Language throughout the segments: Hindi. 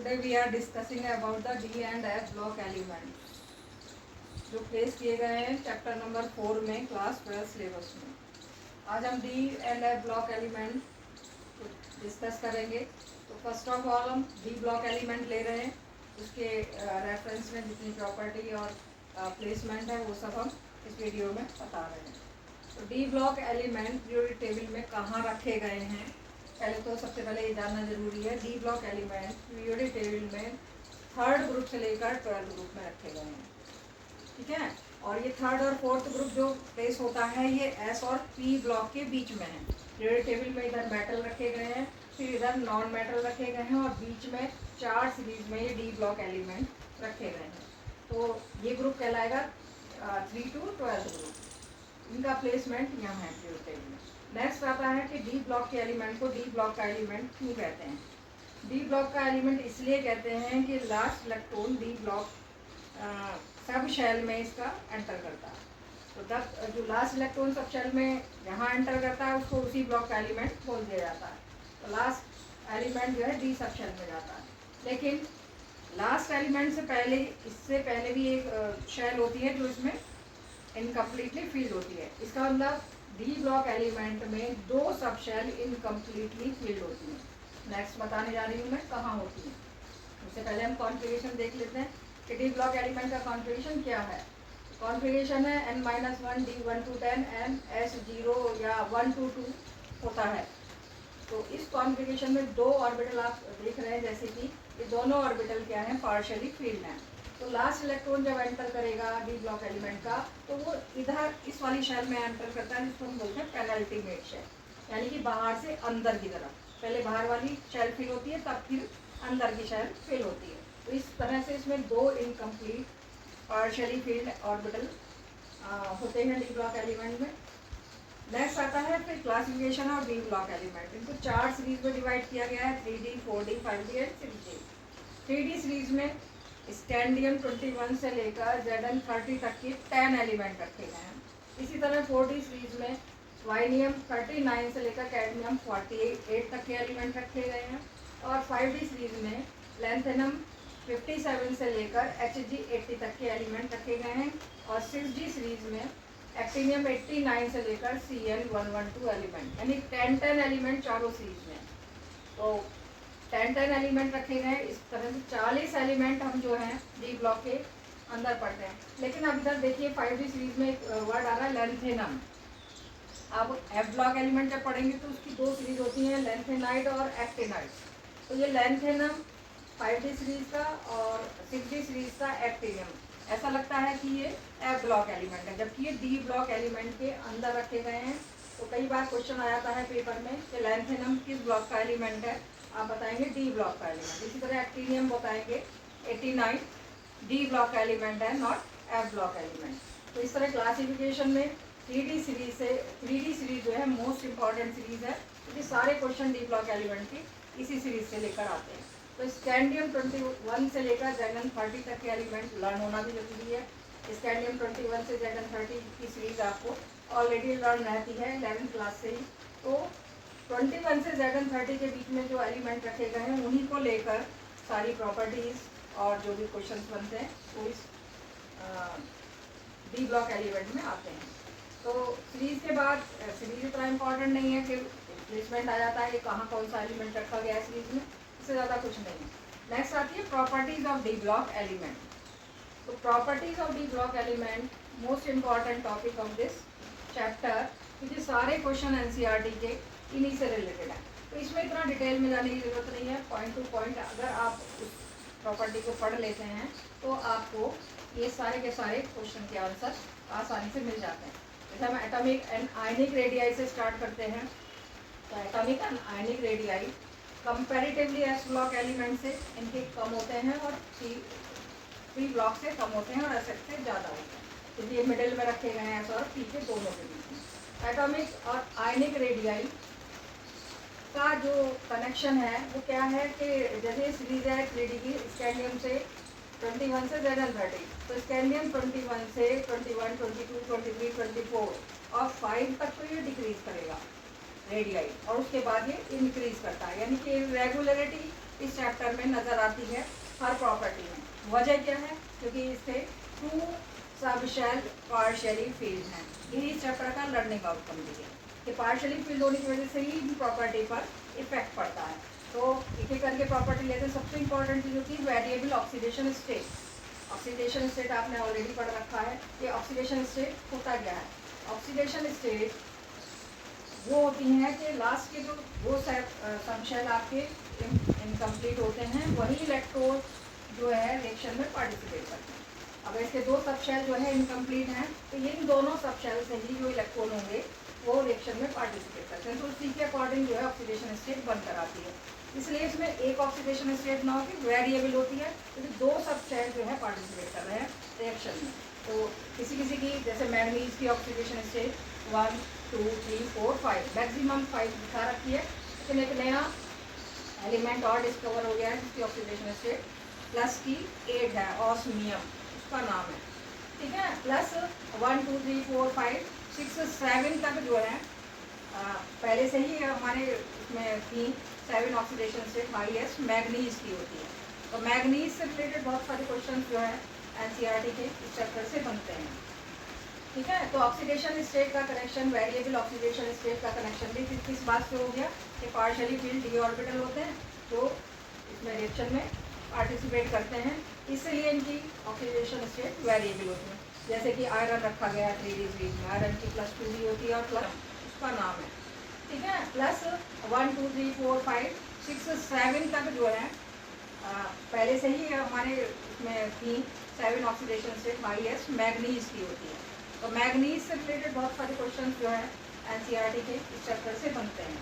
Today we are discussing about the D and F block element जो प्लेस किए गए हैं चैप्टर नंबर 4 में क्लास 12 सिलेबस में। आज हम D and F block element discuss करेंगे। तो फर्स्ट ऑफ ऑल हम डी ब्लॉक एलिमेंट ले रहे हैं, उसके रेफरेंस में जितनी प्रॉपर्टी और प्लेसमेंट है वो सब हम इस वीडियो में बता रहे हैं। तो D block element periodic table में कहाँ रखे गए हैं, पहले तो सबसे पहले ये जानना जरूरी है। D block element periodic table में थर्ड ग्रुप से लेकर 12th ग्रुप में रखे गए हैं, ठीक है। और ये थर्ड और फोर्थ ग्रुप जो प्लेस होता है ये एस और पी ब्लॉक के बीच में है। पीरियोडिक टेबल में इधर मेटल रखे गए हैं, फिर इधर नॉन मेटल रखे गए हैं और बीच में 4 सीरीज में ये डी ब्लॉक एलिमेंट रखे गए हैं। तो ये ग्रुप कहलाएगा 3 to 12th ग्रुप। इनका प्लेसमेंट यहाँ है पीरियोडिक टेबल में। नेक्स्ट आता है कि डी ब्लॉक के एलिमेंट को डी ब्लॉक का एलिमेंट क्यों कहते हैं। डी ब्लॉक का एलिमेंट इसलिए कहते हैं कि last electron D block sub shell में इसका एंटर करता है। तो जो लास्ट इलेक्ट्रॉन सब शेल में यहाँ एंटर करता है उसको उसी ब्लॉक का एलिमेंट बोल दिया जाता है। तो लास्ट एलिमेंट जो है डी सब शेल में जाता है। लेकिन लास्ट एलिमेंट से पहले, इससे पहले भी एक शेल होती है जो इसमें इनकम्प्लीटली फिल्ड होती है। इसका मतलब डी ब्लॉक एलिमेंट में 2 सब शेल इनकम्प्लीटली फिल्ड होती है। नेक्स्ट बताने जा रही हूँ मैं कहाँ होती है। उससे पहले हम कॉन्फ़िगरेशन देख लेते हैं कि डी ब्लॉक एलिमेंट का कॉन्फ़िगरेशन क्या है। कॉन्फ़िगरेशन है n-1 D 1 to 10 M S 0 या 1 to 2 होता है। तो इस कॉन्फ़िगरेशन में 2 ऑर्बिटल आप देख रहे हैं, जैसे कि ये दोनों ऑर्बिटल क्या हैं, पार्शियली फील्ड हैं। तो लास्ट इलेक्ट्रॉन जब एंटर करेगा डी ब्लॉक एलिमेंट का तो वो इधर इस वाली शेल में एंटर करता है जिसको हम बोलते हैं पेनल्टीमेट शेल, यानी कि बाहर से अंदर की तरफ। पहले बाहर वाली शेल फिल होती है तब फिर अंदर की शेल फिल होती है। तो इस तरह से इसमें 2 इनकम्प्लीट पार्शियली फील्ड ऑर्बिटल होते हैं डी ब्लॉक एलिमेंट में। नेक्स्ट आता है फिर classification of d block element. इनको 4 सीरीज में डिवाइड किया गया है, 3D 4D 5D and 6D। 3D series में स्कैंडियम 21 से लेकर Zn 30 तक के 10 एलिमेंट रखे गए हैं। इसी तरह 4D सीरीज में वाइनियम 39 से लेकर कैडमियम 48 तक के एलिमेंट रखे गए हैं। और 5D सीरीज में लैंथेनम 57 से लेकर Hg 80 तक के एलिमेंट रखे गए हैं। और 6D सीरीज में एक्टिनियम 89 से लेकर Cn 112 एलिमेंट, यानी 10 एलिमेंट चारों सीरीज में। तो 10 एलिमेंट रखे गए। इस तरह से 40 एलिमेंट हम जो हैं डी ब्लॉक के अंदर पढ़ते हैं। लेकिन अब इधर देखिए 5D सीरीज में एक वर्ड आ रहा है लैंथेनम। अब एफ ब्लॉक एलिमेंट जब पढ़ेंगे तो उसकी 2 सीरीज होती हैं, लैंथेनाइड और एक्टिनाइड। तो ये लैंथेनम 5D सीरीज का और 6D सीरीज का एक्टिनियम, ऐसा लगता है कि ये एफ ब्लॉक एलिमेंट है, जबकि ये डी ब्लॉक एलिमेंट के अंदर रखे गए हैं। तो कई बार क्वेश्चन आ जाता है पेपर में कि लैंथेनम किस ब्लॉक का एलिमेंट है, आप बताएंगे डी ब्लॉक का एलिमेंट। इसी तरह एक्टिनियम बताएंगे 89 डी ब्लॉक का एलिमेंट है, नॉट एफ ब्लॉक एलिमेंट। तो इस तरह क्लासिफिकेशन में 3D सीरीज जो है मोस्ट इंपॉर्टेंट सीरीज है, क्योंकि सारे क्वेश्चन डी ब्लॉक एलिमेंट की इसी सीरीज से लेकर आते हैं। तो स्कैंडियम 21 से लेकर Zn 30 तक के एलिमेंट लर्न होना भी जरूरी है। स्कैंडियम 21 से Zn 30 की सीरीज आपको ऑलरेडी लर्न रहती है 11th क्लास से ही। तो 21 से Zn 30 के बीच में जो एलिमेंट रखे गए हैं उन्हीं को लेकर सारी प्रॉपर्टीज़ और जो भी क्वेश्चंस बनते हैं वो इस डी ब्लॉक एलिमेंट में आते हैं। तो सीरीज के बाद सीरीज इतना इम्पॉर्टेंट नहीं है कि प्लेसमेंट आ जाता है कि कहाँ कौन सा एलिमेंट रखा गया है सीरीज में, इससे ज़्यादा कुछ नहीं है। नेक्स्ट आती है properties of d block element. तो properties of d block element most important topic of this chapter, क्योंकि सारे क्वेश्चन NCERT के इन्हीं से रिलेटेड है। तो इसमें इतना डिटेल में जाने की ज़रूरत नहीं है। पॉइंट टू पॉइंट अगर आप उस प्रॉपर्टी को पढ़ लेते हैं तो आपको ये सारे के सारे क्वेश्चन के आंसर आसानी से मिल जाते हैं। जैसे हम एटॉमिक एंड आयनिक रेडियाई से स्टार्ट करते हैं। तो atomic and ionic radii comparatively S block element से इनके कम होते हैं और पी ब्लॉक से कम होते हैं और एस से ज़्यादा होते हैं, क्योंकि ये मिडिल में रखे गए हैं एस और पी के दोनों के बीच में। एटॉमिक और आयनिक रेडियाई का जो कनेक्शन है वो क्या है कि जैसे सीरीज है 3D की स्कैंडियम से 21 से Zn 30, तो स्कैंडियम 21 से 21, 22, 23, 24 और 5 तक तो ये डिक्रीज करेगा रेडियाई, और उसके बाद ये इंक्रीज करता है, यानी कि रेगुलरिटी इस चैप्टर में नज़र आती है हर प्रॉपर्टी में। वजह क्या है? क्योंकि इससे 2 सब शेल पार्शियली फील्ड हैं। यही इस चैप्टर का लर्निंग आउटकम भी है कि पार्शियली फील्ड होने की वजह से ही प्रॉपर्टी पर इफेक्ट पड़ता है। तो एक एक करके प्रॉपर्टी लेते हैं। सबसे इंपॉर्टेंट चीज़ होती है variable oxidation state. Oxidation state आपने ऑलरेडी पढ़ रखा है कि ऑक्सीडेशन स्टेट होता क्या है। ऑक्सीडेशन स्टेट वो होती हैं कि लास्ट के जो वो सब शेल आपके इनकम्प्लीट होते हैं, वही इलेक्ट्रोड जो है रिएक्शन में पार्टिसिपेट करते हैं। अगर इसके 2 सब शेल जो है इनकम्प्लीट हैं तो इन दोनों सब शेल से ही जो इलेक्ट्रॉन होंगे वो रिएक्शन में पार्टिसिपेट करते हैं। तो उसी के अकॉर्डिंग जो है ऑक्सीडेशन स्टेट बनकर आती है। इसलिए इसमें एक ऑक्सीडेशन स्टेट ना होगी, वेरिएबल होती है, क्योंकि 2 सब शेल जो है पार्टिसिपेट कर रहे हैं रिएक्शन में। तो किसी किसी की जैसे मैंगनीज की ऑक्सीडेशन स्टेट 1 2 3 4 5 मैक्सिमम 5 दिखा रखी है। लेकिन एक नया एलिमेंट और डिस्कवर हो गया है जिसकी ऑक्सीडेशन स्टेट प्लस की 8 है, ऑस्मियम उसका नाम है। ठीक है, प्लस 1 2 3 4 5 6 7 तक जो है पहले से ही हमारे इसमें थी 7 ऑक्सीडेशन स्टेट हाईएस्ट मैग्नीज की होती है। तो मैग्नीज से रिलेटेड बहुत सारे क्वेश्चन जो है एनसीईआरटी के इस चैप्टर से बनते हैं। ठीक है, तो ऑक्सीडेशन स्टेट का कनेक्शन, वेरिएबल ऑक्सीडेशन स्टेट का कनेक्शन भी किस बात से हो गया कि पार्शियली फील्ड डी ऑर्बिटल होते हैं जो इसमें रिएक्शन में पार्टिसिपेट करते हैं, इसलिए इनकी ऑक्सीडेशन स्टेट वेरिएबल होती है। जैसे कि आयरन रखा गया है 3 डिग्री में, आयरन की +2 भी होती है और प्लस उसका नाम है। ठीक है, प्लस 1 2 3 4 5 6 7 तक जो है पहले से ही हमारे इसमें थी 7 ऑक्सीडेशन स्टेट हाईएस्ट मैग्नीज की होती है। तो मैग्नीज से रिलेटेड बहुत सारे क्वेश्चन जो है एनसीईआरटी के इस चैप्टर से बनते हैं।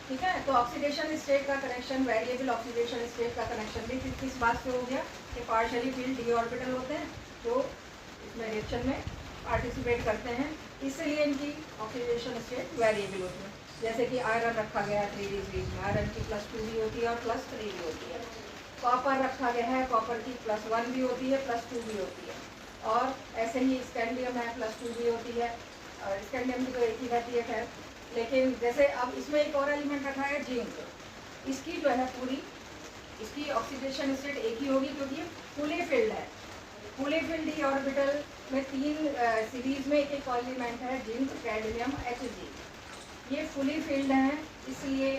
ठीक है, तो ऑक्सीडेशन स्टेट का कनेक्शन, वेरिएबल ऑक्सीडेशन स्टेट का कनेक्शन भी किस बात से हो गया कि पार्शियली फील्ड डी ऑर्बिटल होते हैं जो इसमें रिएक्शन में पार्टिसिपेट करते हैं, इसलिए इनकी ऑक्सीडेशन स्टेट वेरिएबल होती है। जैसे कि आयरन रखा गया है 3 डिग्री में, आयरन की +2 भी होती है और +3 भी होती है। कॉपर रखा गया है, कॉपर की +1 भी होती है, +2 भी होती है। और ऐसे ही स्कैंडियम है, +2 भी होती है, और स्कैंडियम की तो एक ही रहती है खैर। लेकिन जैसे अब इसमें एक और एलिमेंट रखा है जिंक, इसकी जो है पूरी इसकी ऑक्सीडेशन स्टेट एक ही होगी क्योंकि ये फुली फिल्ड है। फुली फिल्ड डी ऑर्बिटल में 3 सीरीज में एक एलिमेंट है जिंक, कैडमियम, Hg। ये फुली फिल्ड हैं, इसलिए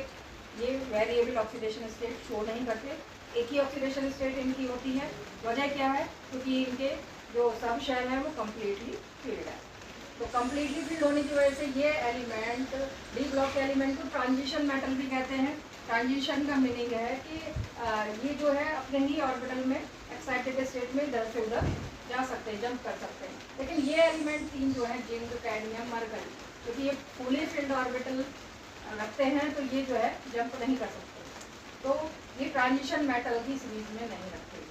ये वेरिएबल ऑक्सीडेशन स्टेट शो नहीं करते, एक ही ऑक्सीडेशन स्टेट इनकी होती है। वजह क्या है? क्योंकि इनके जो सब शेल है वो कम्प्लीटली फिल्ड है। तो कम्प्लीटली फिल्ड होने की वजह से ये एलिमेंट, डी ब्लॉक के एलिमेंट को ट्रांजिशन मेटल भी कहते हैं। ट्रांजिशन का मीनिंग है कि ये जो है अपने ही ऑर्बिटल में एक्साइटेड स्टेट में इधर से उधर जा सकते हैं, जंप कर सकते हैं। लेकिन ये एलिमेंट 3 जो है जिंक, कैडमियम, मरकरी, क्योंकि ये फुली फिल्ड ऑर्बिटल रखते हैं तो ये जो है जंप नहीं कर सकते, तो ये ट्रांजिशन मेटल की सीरीज में नहीं रखते।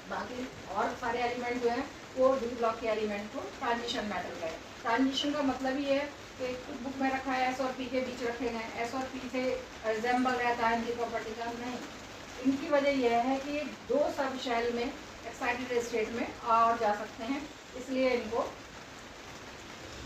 बाकी और सारे एलिमेंट जो हैं वो डी ब्लॉक के एलिमेंट को ट्रांजिशन मेटल कहते हैं। ट्रांजिशन का मतलब ये है कि कुछ बुक में रखा है एस और पी के बीच रखे गए, एस और पी से रिजेंबल रहता है इनकी प्रॉपर्टी का, नहीं। इनकी वजह यह है कि 2 सब शेल में एक्साइटेड स्टेट में और जा सकते हैं, इसलिए इनको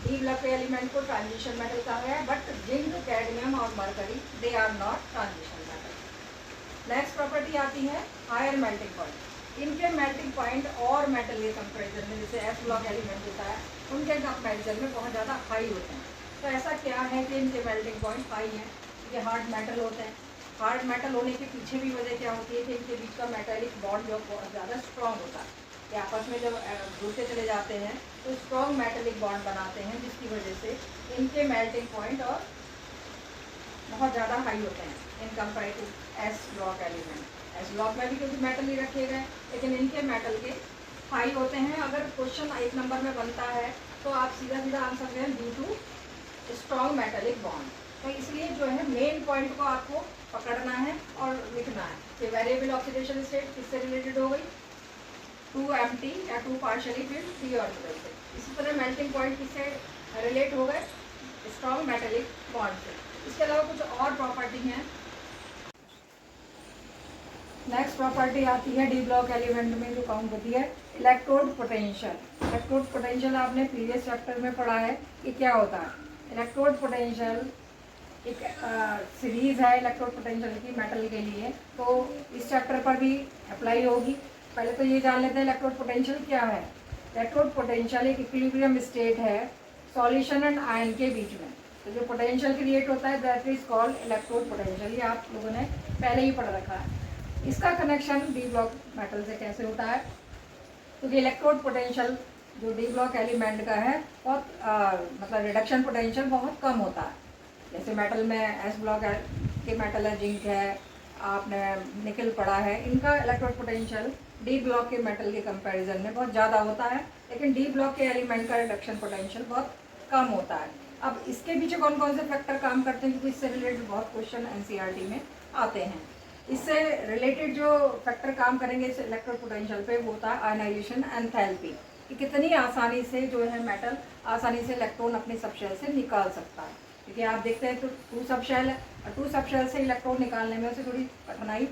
डी ब्लॉक के एलिमेंट को ट्रांजिशन मेटल कहा गया है। बट जिंक, कैडमियम और mercury they are not transition metal. Next property आती है हायर मेल्टिंग पॉइंट। इनके मेल्टिंग पॉइंट और मेटल के कंपेरिजन में, जैसे एस ब्लॉक एलिमेंट होता है, उनके कंपेरिजन में बहुत ज़्यादा हाई होते हैं। तो ऐसा क्या है कि इनके मेल्टिंग पॉइंट हाई हैं? ये हार्ड मेटल होते हैं। हार्ड मेटल होने के पीछे भी वजह क्या होती है कि इनके बीच का मेटेलिक बॉन्ड जो बहुत ज़्यादा स्ट्रॉन्ग होता है, कि आपस में जब जुड़ते चले जाते हैं तो स्ट्रॉन्ग मेटेलिक बॉन्ड बनाते हैं, जिसकी वजह से इनके मेल्टिंग पॉइंट और बहुत ज़्यादा हाई होते हैं in compare to S block element. S block में भी क्योंकि मेटल ही रखे गए, लेकिन इनके मेटल के हाई होते हैं। अगर क्वेश्चन 1 नंबर में बनता है तो आप सीधा सीधा आंसर दें due to strong metallic bond. तो इसलिए जो है मेन पॉइंट को आपको पकड़ना है और लिखना है कि वेरिएबल ऑक्सीडेशन स्टेट किससे रिलेटेड हो गई? 2 एम्प्टी या 2 पार्शियली फिल्ड डी ऑर्बिटल से। इसी तरह मेल्टिंग पॉइंट किससे रिलेट हो गए? स्ट्रॉन्ग मेटेलिक बॉन्ड से। इसके अलावा कुछ और प्रॉपर्टी हैं। नेक्स्ट प्रॉपर्टी आती है डी ब्लॉक एलिमेंट में जो काउंट होती है इलेक्ट्रोड पोटेंशियल। इलेक्ट्रोड पोटेंशियल आपने प्रीवियस चैप्टर में पढ़ा है कि क्या होता है। इलेक्ट्रोड पोटेंशियल एक सीरीज है इलेक्ट्रोड पोटेंशियल की मेटल के लिए, तो इस चैप्टर पर भी अप्लाई होगी। पहले तो ये जान लेते हैं इलेक्ट्रोड पोटेंशियल क्या है। इलेक्ट्रोड पोटेंशियल एक इक्विलिब्रियम स्टेट है सॉल्यूशन एंड आयन के बीच में। तो जो पोटेंशियल क्रिएट होता है that is called electrode potential. ये आप लोगों ने पहले ही पढ़ रखा है। इसका कनेक्शन डी ब्लॉक मेटल से कैसे होता है, क्योंकि इलेक्ट्रोड पोटेंशियल जो डी ब्लॉक एलिमेंट का है बहुत मतलब रिडक्शन पोटेंशियल बहुत कम होता है। जैसे मेटल में एस ब्लॉक के मेटल है, जिंक है, आपने निकल पढ़ा है, इनका इलेक्ट्रोड पोटेंशियल डी ब्लॉक के मेटल के कंपैरिजन में बहुत ज़्यादा होता है, लेकिन डी ब्लॉक के एलिमेंट का रिडक्शन पोटेंशियल बहुत कम होता है। अब इसके पीछे कौन कौन से फैक्टर काम करते हैं, क्योंकि इससे रिलेटेड बहुत क्वेश्चन एनसीईआरटी में आते हैं। इससे रिलेटेड जो फैक्टर काम करेंगे इस इलेक्ट्रोड पोटेंशियल पे वो होता है आयनाइजेशन एंथैल्पी, कि कितनी आसानी से जो है मेटल आसानी से इलेक्ट्रॉन अपने सबशेल से निकाल सकता है। क्योंकि आप देखते हैं तो 2 सबशेल है और 2 सबशेल से इलेक्ट्रॉन निकालने में उसे थोड़ी कठिनाई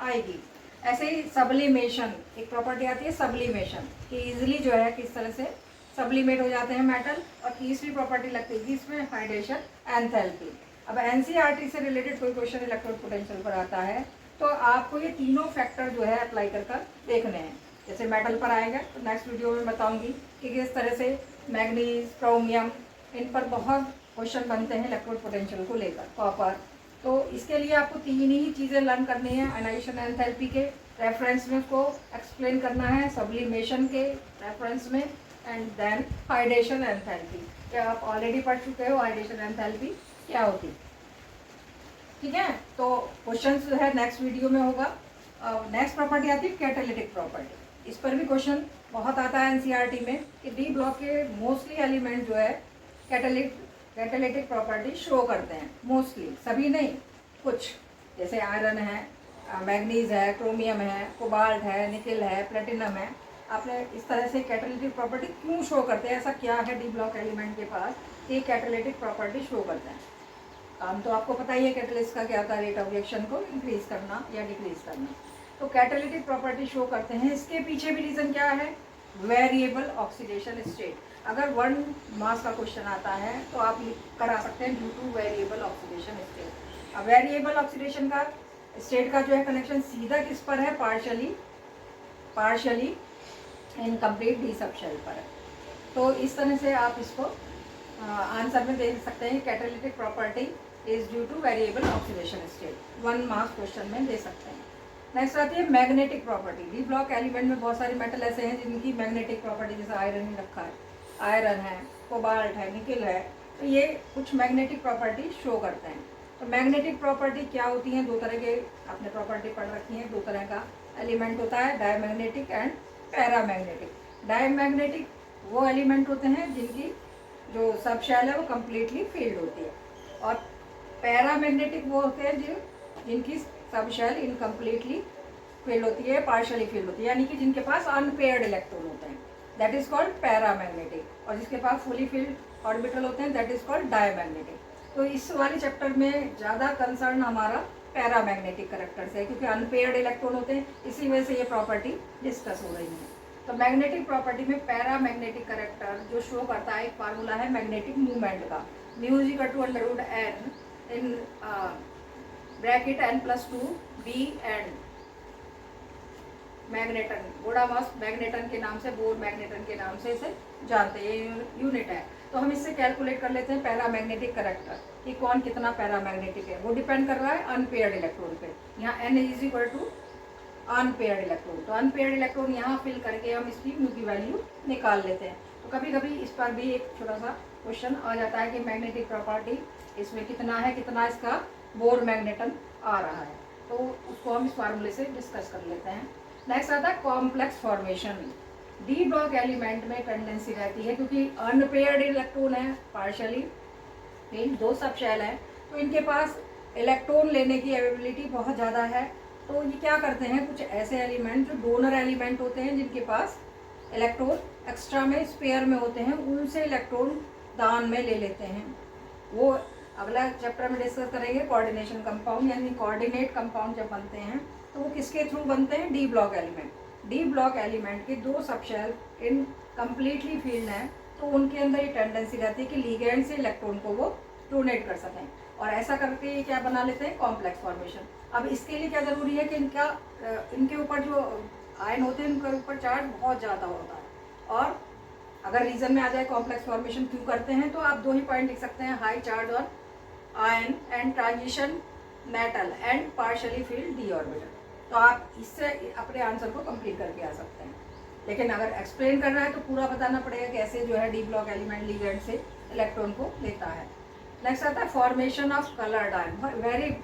आएगी। ऐसे ही सब्लिमेशन एक प्रॉपर्टी आती है सब्लिमेशन, कि इजीली जो है किस तरह से सब्लिमेट हो जाते हैं मेटल। और तीसरी प्रॉपर्टी लगती है इसमें हाइड्रेशन एंथैल्पी। अब एनसीईआरटी से रिलेटेड कोई क्वेश्चन इलेक्ट्रोड पोटेंशियल पर आता है तो आपको ये तीनों फैक्टर जो है अप्लाई कर देखने हैं। जैसे मेटल पर आएगा तो नेक्स्ट वीडियो में बताऊंगी कि किस तरह से मैग्नीज, क्रोमियम, इन पर बहुत क्वेश्चन बनते हैं इलेक्ट्रोड पोटेंशियल को लेकर, कॉपर। तो इसके लिए आपको 3 ही चीज़ें लर्न करनी है। आयनाइजेशन एंथैल्पी के रेफरेंस में उसको एक्सप्लेन करना है, सब्लिमेशन के रेफरेंस में, एंड देन हाइड्रेशन एंथैल्पी। क्या आप ऑलरेडी पढ़ चुके हो हाइड्रेशन एंथैल्पी क्या होती, ठीक है। तो क्वेश्चन जो है नेक्स्ट वीडियो में होगा। नेक्स्ट प्रॉपर्टी आती है कैटालिटिक प्रॉपर्टी। इस पर भी क्वेश्चन बहुत आता है एनसीईआरटी में कि डी ब्लॉक के मोस्टली एलिमेंट जो है कैटालिटिक प्रॉपर्टी शो करते हैं। मोस्टली, सभी नहीं, कुछ। जैसे आयरन है, मैग्नीज है, क्रोमियम है, कोबाल्ट है, निकल है, प्लेटिनम है। आपने इस तरह से कैटालिटिक प्रॉपर्टी क्यों शो करते हैं, ऐसा क्या है डी ब्लॉक एलिमेंट के पास कि कैटालिटिक प्रॉपर्टी शो करते हैं। काम तो आपको पता ही है कैटलिस्ट का क्या होता है, रेट ऑफ रिएक्शन को इंक्रीज करना या डिक्रीज करना। तो कैटालिटिक प्रॉपर्टी शो करते हैं। इसके पीछे भी रीज़न क्या है, वेरिएबल ऑक्सीडेशन स्टेट। अगर 1 मास का क्वेश्चन आता है तो आप करा सकते हैं due two variable oxidation state. अब वेरिएबल ऑक्सीडेशन का स्टेट का जो है कनेक्शन सीधा किस पर है, पार्शली इनकम्प्लीट डी सबशेल पर है। तो इस तरह से आप इसको आंसर में देख सकते हैं, catalytic property is due two variable oxidation state. 1 marks question में दे सकते हैं। नेक्स्ट आती है magnetic property. D block element में बहुत सारे मेटल ऐसे हैं जिनकी मैग्नेटिक प्रॉपर्टी, जैसे आयरन ही रखा है, आयरन है, कोबाल्ट है, निकल है, तो ये कुछ मैग्नेटिक प्रॉपर्टी शो करते हैं। तो मैग्नेटिक प्रॉपर्टी क्या होती हैं, 2 तरह के आपने प्रॉपर्टी पढ़ रखी है। 2 तरह का एलिमेंट होता है, डायमैग्नेटिक एंड पैरामैग्नेटिक। डायमैग्नेटिक वो एलिमेंट होते हैं जिनकी जो सब शेल है वो कम्प्लीटली फील्ड होती है, और पैरामैग्नेटिक वो होते हैं जिनकी सब शेल इनकम्प्लीटली फील्ड होती है, पार्शियली फील्ड होती है, यानी कि जिनके पास अनपेयर्ड इलेक्ट्रॉन होते हैं, दैट इज कॉल्ड पैरामैग्नेटिक। और जिसके पास फुली फील्ड ऑर्बिटल होते हैं दैट इज कॉल्ड डायमैग्नेटिक। तो इस वाले चैप्टर में ज़्यादा कंसर्न हमारा पैरामैग्नेटिक कैरेक्टर से है, क्योंकि अनपेयर्ड इलेक्ट्रॉन होते हैं, इसी वजह से ये प्रॉपर्टी डिस्कस हो रही है। तो मैग्नेटिक प्रॉपर्टी में पैरामैग्नेटिक कैरेक्टर जो शो करता है, एक फार्मूला है मैग्नेटिक मूवमेंट का, mu is equal to under n in bracket n+2 b and magneton, बोडामास मैग्नेटन के नाम से, बोर मैग्नेटन के नाम से इसे जानते हैं, ये यूनिट है। तो हम इससे कैलकुलेट कर लेते हैं पैरामैग्नेटिक कैरेक्टर कि कौन कितना पैरामैग्नेटिक है। वो डिपेंड कर रहा है अनपेयर्ड इलेक्ट्रॉन पे। यहाँ n is equal to unpaired electron, तो अनपेयर्ड इलेक्ट्रॉन यहाँ फिल करके हम इसकी म्यू की वैल्यू निकाल लेते हैं। तो कभी कभी इस पर भी एक छोटा सा क्वेश्चन आ जाता है कि मैग्नेटिक प्रॉपर्टी इसमें कितना है, कितना इसका बोर मैग्नेटन आ रहा है, तो उसको हम इस फार्मूले से डिस्कस कर लेते हैं। नेक्स्ट आता है complex formation. D block element में टेंडेंसी रहती है, क्योंकि अनपेयर्ड इलेक्ट्रॉन है, पार्शियली इन 2 सब शेल है, तो इनके पास इलेक्ट्रॉन लेने की एबिलिटी बहुत ज़्यादा है। तो ये क्या करते हैं, कुछ ऐसे एलिमेंट जो डोनर एलिमेंट होते हैं जिनके पास इलेक्ट्रॉन एक्स्ट्रा में स्पेयर में होते हैं, उनसे इलेक्ट्रॉन दान में ले लेते हैं। वो अगला चैप्टर में डिस्कस करेंगे कोऑर्डिनेशन कंपाउंड, यानी कोऑर्डिनेट कंपाउंड जब बनते हैं तो वो किसके थ्रू बनते हैं, D block element. D block element के 2 सबशेल इन कम्प्लीटली फील्ड हैं, तो उनके अंदर ये टेंडेंसी रहती है कि लिगेंड से इलेक्ट्रॉन को वो डोनेट कर सकें। और ऐसा करके ये क्या बना लेते हैं, कॉम्प्लेक्स फॉर्मेशन। अब इसके लिए क्या ज़रूरी है कि इनके ऊपर जो आयन होते हैं उनके ऊपर चार्ज बहुत ज़्यादा होता है। और अगर रीजन में आ जाए कॉम्प्लेक्स फॉर्मेशन क्यों करते हैं, तो आप 2 ही पॉइंट लिख सकते हैं, high charge on ion and transition metal and partially field D orbital. तो आप इससे अपने आंसर को कंप्लीट करके आ सकते हैं। लेकिन अगर एक्सप्लेन करना है तो पूरा बताना पड़ेगा कैसे जो है डी ब्लॉक एलिमेंट लिगेंड से इलेक्ट्रॉन को लेता है। नेक्स्ट आता है formation of coloured ion. Very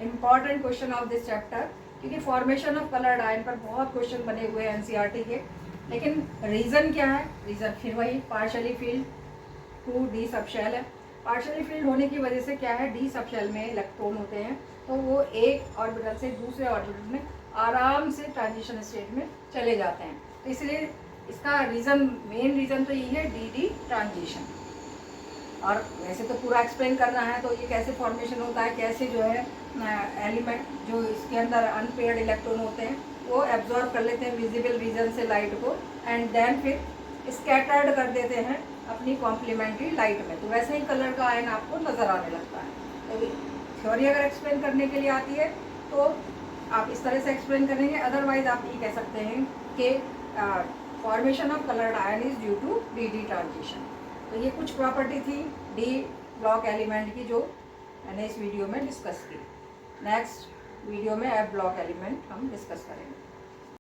important question of this chapter, क्योंकि फॉर्मेशन ऑफ कलर्ड आयन पर बहुत क्वेश्चन बने हुए हैं एनसीईआरटी के। लेकिन रीज़न क्या है, रीज़न फिर वही partially filled to D subshell है। पार्शियली फील्ड होने की वजह से क्या है, डी सबशेल में इलेक्ट्रॉन होते हैं तो वो एक ऑर्बिटल से दूसरे ऑर्बिटल में आराम से ट्रांजिशन स्टेट में चले जाते हैं। तो इसलिए इसका रीज़न, मेन रीज़न तो यही है, डी ट्रांजिशन। और वैसे तो पूरा एक्सप्लेन करना है तो ये कैसे फॉर्मेशन होता है, कैसे जो है एलिमेंट जो इसके अंदर अनपेयर्ड इलेक्ट्रॉन होते हैं वो एब्जॉर्ब कर लेते हैं विजिबल रीजन से लाइट को, एंड देन फिर स्कैटर्ड कर देते हैं अपनी कॉम्प्लीमेंट्री लाइट में। तो वैसे ही कलर का आयन आपको नज़र आने लगता है। तो थ्योरी अगर एक्सप्लेन करने के लिए आती है तो आप इस तरह से एक्सप्लेन करेंगे, अदरवाइज आप ये कह सकते हैं कि formation of coloured ion is due to D transition. तो ये कुछ प्रॉपर्टी थी डी ब्लॉक एलिमेंट की जो मैंने इस वीडियो में डिस्कस की। नेक्स्ट वीडियो में एफ ब्लॉक एलिमेंट हम डिस्कस करेंगे।